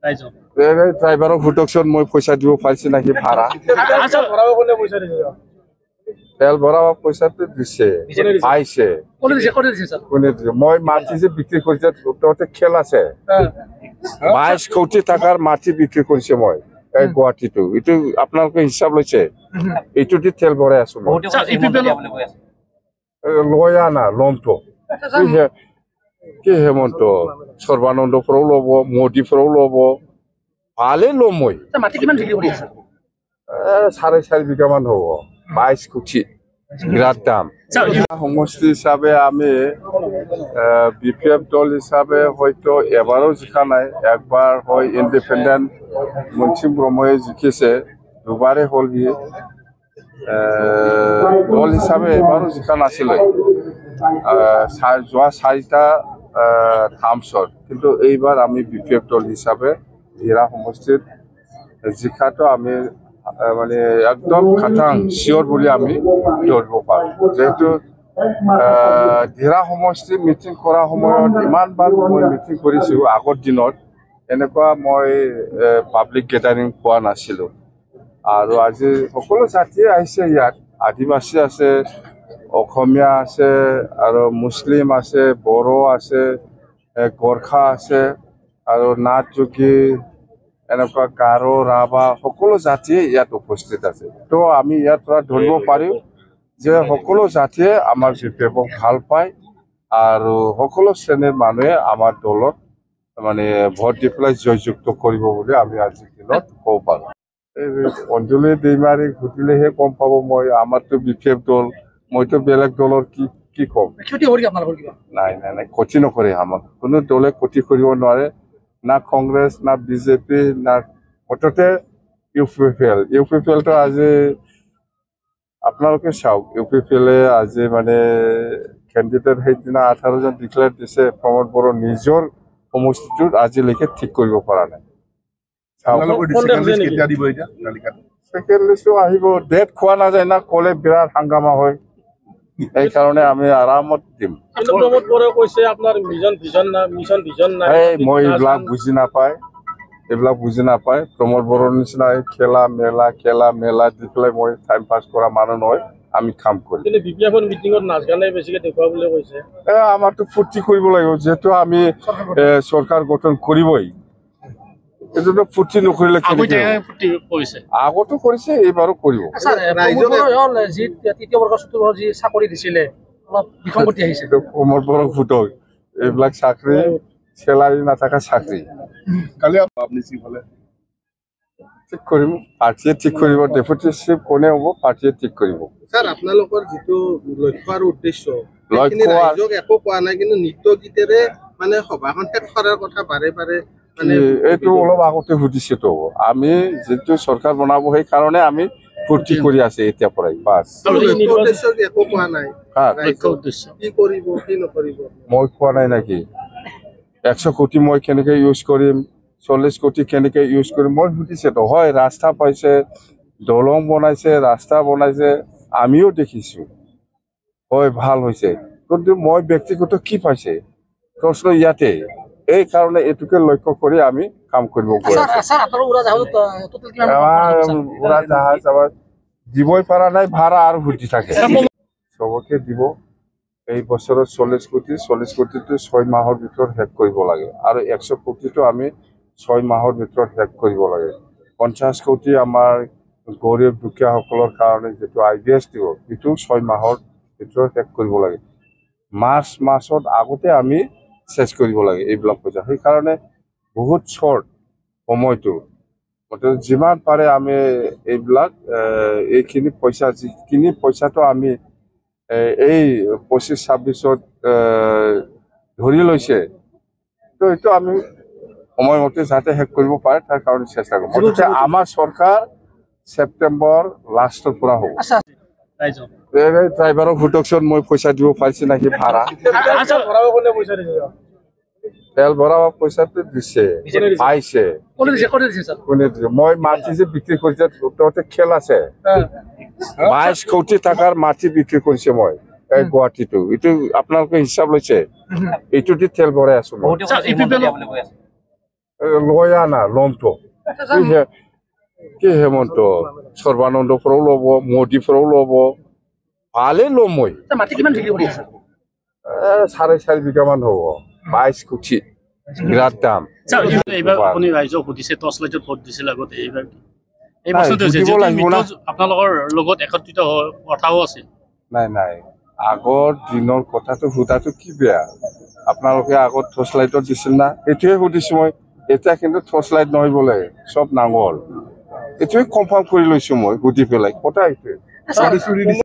ড্ৰাইভাৰক সুধকচোন মই পইচা দিব পাৰিছে নাকি ভাড়া তেল ভৰাব পইচাটো দিছে পাইছে মই মাটি যে বিক্ৰী কৰিছে তহঁতে খেল আছে 22 কোটি টাকাৰ মাটি বিক্ৰী কৰিছে মই এই গুৱাহাটীটো এইটো আপোনালোকে হিচাপ লৈছে এইটোতে তেল ভৰাই আছো লয়া না লোনটো কি হেমন্ত সৰ্বানন্দ ফ্ৰও ল'ব মোদী ফ্ৰও ল'ব ভালে ল'ম মই 4.5 বিঘামান হ'ব 22 কোটি বিৰাট দাম সমষ্টি হিচাপে আমি বিপিএফ দল হিচাপে হয়তো এবাৰো জিকা নাই একবাৰ হয় ইণ্ডিপেণ্ডেণ্ট মনসিং ব্ৰহ্মই জিকিছে দুবাৰে হ'ল সি দল হিচাপে এবাৰো জিকা নাছিলে যোৱা 4টা টাৰ্মছত কিন্তু এইবাৰ আমি বিপিএফ দল হিচাপে হিৰা সমষ্টিত জিকাটো আমি মানে একদম খাটাং শিওৰ বলে আমি ধৰব পাৰো যেহেতু হিৰা সমষ্টি মিটিং কৰা সময়ত ইমানবাৰ মই মিটিং কৰিছো আগৰ দিনত এনেকুৱা মই পাব্লিক গেদাৰিং পোৱা নাছিলো আৰু আজি সকলো জাতি আহিছে ইয়াত আদিবাসী আছে অসমীয়া আছে আৰু মুছলিম আছে বড়ো আছে গোৰ্খা আছে আৰু নাথ যোগী এনেকুৱা গাৰো ৰাভা সকলো জাতিয়ে ইয়াত উপস্থিত আছে তো আমি ইয়াৰ পৰা ধৰিব পাৰিম যে সকলো জাতিয়ে আমাৰ বিপিএফক ভাল পায় আৰু সকলো শ্ৰেণীৰ মানুহে আমাৰ দলত মানে ভোট দি পেলাই জয়যুক্ত কৰিব বুলি আমি আজিৰ দিনত ক'ব পাৰোঁ অঞ্জলি দৈমাৰী ঘটিলেহে গম পাব মই আমাৰতো বিপিএফ দল মইতো বেলেগ দলৰ কি ক'ম নাই নাই নাই ক্ষতি নকৰে আমাক কোনো দলে ক্ষতি কৰিব নোৱাৰে না কংগ্ৰেছ না বিজেপি না মুঠতে ইউপিপিএলটো আজি আপোনালোকে চাওক ইউপিপিএলে আজি মানে কেণ্ডিডেট সেইদিনা 18জন ডিক্লেয়াৰ দিছে প্ৰমোদ বড়ো নিজৰ সমষ্টিটোত আজিলৈকে ঠিক কৰিব পৰা নাই ছেকেণ্ড লিষ্টটো আহিব ডেট খোৱা নাযায় না ক'লে বিৰাট হাংগামা হয় এইকাৰণে আমি আৰামত দিম মই এইবিলাক বুজি নাপায় প্ৰমোদ বড়োৰ নিচিনা খেলা মেলা দি পেলাই মই টাইম পাছ কৰা মানুহ নহয় আমি কাম কৰিম আমাৰতো ফূৰ্তি কৰিব লাগিব যিহেতু আমি চৰকাৰ গঠন কৰিবই এইটোতো ফূৰ্তি নকৰিলে আগতো কৰিছে এইবাৰো কৰিব প্ৰমোদ বড়োক ফুটক এইবিলাক চাকৰি চেলাৰী নাথাকা চাকৰি কালি আপুনি ঠিক কৰিম পাৰ্টিয়ে ঠিক কৰিব ডেপুটি চিফ কোনে হ'ব পাৰ্টিয়ে ঠিক কৰিব স্যাৰ আপোনালোকৰ যেটো লক্ষ্য আৰু উদ্দেশ্য ৰাইজক একো কোৱা নাই কিন্তু নৃত্য গীতেৰে মানে সভাখন শেষ কৰাৰ কথা বাৰে মানে এইটো অলপ আগতে সুধিছে তো আমি যেটো চৰকাৰ বনাব সেই কাৰণে আমি ফূৰ্তি কৰি আছে এতিয়া পৰাই বাস উদ্দেশ্য একো কোৱা নাই কি কৰিব কি নকৰিব মই কোৱা নাই নাকি 100 কোটি মই কেনেকৈ ইউজ কৰিম 40 কোটি কেনেকৈ ইউজ কৰিম মই সুধিছে তো হয় ৰাস্তা পাইছে দলং বনাইছে ৰাস্তা বনাইছে আমিও দেখিছো হয় ভাল হৈছে কিন্তু মই ব্যক্তিগত কি পাইছে প্ৰশ্ন ইয়াতে এই কাৰণে এটুকে লক্ষ্য কৰি আমি কাম কৰিব দিবই পৰা নাই ভাড়া আৰু ভুটি থাকে সবকে দিব এই বছৰত 40 কোটিটো 6 মাহৰ ভিতৰত শেষ কৰিব লাগে আৰু 100 কোটিটো আমি 6 মাহৰ ভিতৰত শেষ কৰিব লাগে 50 কোটি আমাৰ গৰীব দুখীয়াসকলৰ কাৰণে যেটো আইডিএছ দিব এটো 6 মাহৰ ভিতৰত শেষ কৰিব লাগে মাৰ্চ মাসত আগতে আমি শেষ কৰিব লাগে এইবিলাক পইচা সেই কাৰণে বহুত শৰ্ট সময়টো মতে যিমান পাৰে আমি এইবিলাক এইখিনি পইচা যিখিনি পইচাটো আমি এই 25-26ত ধৰি লৈছে তো এইটো আমি সময়মতে যাতে শেষ কৰিব পাৰে তাৰ কাৰণে চেষ্টা কৰিম আমাৰ চৰকাৰ সেপ্টেম্বৰ লাষ্টৰ পৰা হ'ব ড্ৰাইভাৰক সুধকচোন মই পইচা দিব পাৰিছে নাকি ভাড়া তেল ভৰাব পইচাটো দিছে পাইছে মই মাটি যে বিক্ৰী কৰিছে তহঁতে খেল আছে 22 কোটি টাকাৰ মাটি বিক্ৰী কৰিছে মই এই গুৱাহাটীটো এইটো আপোনালোকে হিচাপ লৈছে এইটোতে তেল ভৰাই আছো লয়া না লমটো কি হেমন্ত সৰ্বানন্দফোৰাव লব মোদীফোराव লব ভালে লম মই মাটি কিমান বিক্ৰী কৰি আছে 4.5 বিঘামান হ'ব 22 কোটি বিৰাট দাম এইবাৰ আপুনি ৰাইজক সুধিছে টৰ্চ লাইটত ভোট দিছিল আগতে এইবাৰ এই বস্তুটো হৈছে আপোনালোকৰ লগত একত্ৰিত কথাও আছে নাই আগৰ দিনৰ কথাটো সুধাটো কি বেয়া আপোনালোকে আগত টৰ্চ লাইটত দিছিল না এটোৱে সুধিছো মই এটা কিন্তু টৰ্চ লাইট নহয় বোলে সব নাঙল এটোৱে কনফাৰ্ম কৰি লৈছো মই সুধি পেলাই কথা এইটোৱে